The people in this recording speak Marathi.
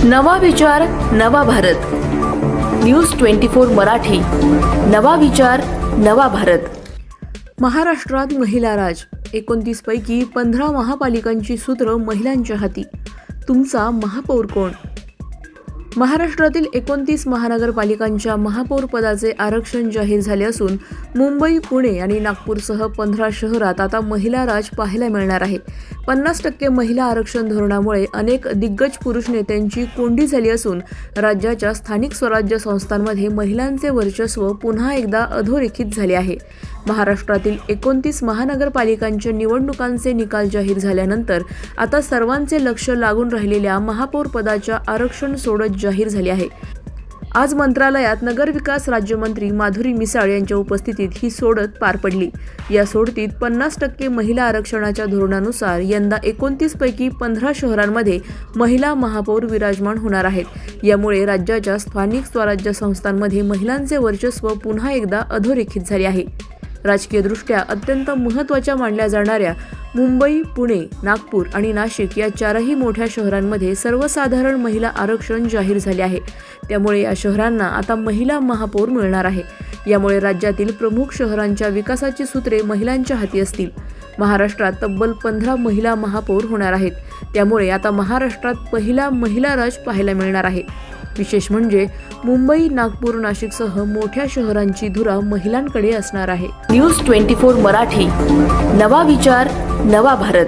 नवा विचार नवा भारत. न्यूज 24 मराठी. नवा विचार नवा भारत. महाराष्ट्रात महिला राज. 29 पैकी 15 महापालिकांची सूत्र महिलांच्या हाती. तुमचा महापौर कोण? महाराष्ट्रातील 29 महानगरपालिकांच्या महापौर पदाचे आरक्षण जाहीर झाले असून मुंबई, पुणे आणि नागपूरसह 15 शहरात आता महिला राज पाहायला मिळणार आहे. 50% महिला आरक्षण धोरणामुळे अनेक दिग्गज पुरुष नेत्यांची कोंडी झाली असून राज्याच्या स्थानिक स्वराज्य संस्थांमध्ये महिलांचे वर्चस्व पुन्हा एकदा अधोरेखित झाले आहे. महाराष्ट्रातील 29 महानगरपालिकांच्या निवडणुकांचे निकाल जाहीर झाल्यानंतर आता सर्वांचे लक्ष लागून राहिलेल्या महापौर पदाच्या आरक्षण सोडत जाहीर झाली आहे. आज मंत्रालयात नगरविकास राज्यमंत्री माधुरी मिसाळ यांच्या उपस्थितीत ही सोडत पार पडली. या सोडतीत 50% महिला आरक्षणाच्या धोरणानुसार यंदा 29 पैकी 15 शहरांमध्ये महिला महापौर विराजमान होणार आहेत. यामुळे राज्याच्या स्थानिक स्वराज्य संस्थांमध्ये महिलांचे वर्चस्व पुन्हा एकदा अधोरेखित झाले आहे. राजकीयदृष्ट्या अत्यंत महत्त्वाच्या मानल्या जाणाऱ्या मुंबई, पुणे, नागपूर आणि नाशिक या 4ही मोठ्या शहरांमध्ये सर्वसाधारण महिला आरक्षण जाहीर झाले आहे. त्यामुळे या शहरांना आता महिला महापौर मिळणार आहे. यामुळे राज्यातील प्रमुख शहरांच्या विकासाची सूत्रे महिलांच्या हाती असतील. महाराष्ट्रात तब्बल 15 महिला महापौर होणार आहेत. त्यामुळे आता महाराष्ट्रात पहिला महिला राज पाहायला मिळणार आहे. विशेष म्हणजे मुंबई, नागपूर, नाशिकसह मोठ्या शहरांची धुरा महिलांकडे असणार आहे. न्यूज 24 मराठी. नवा विचार नवा भारत.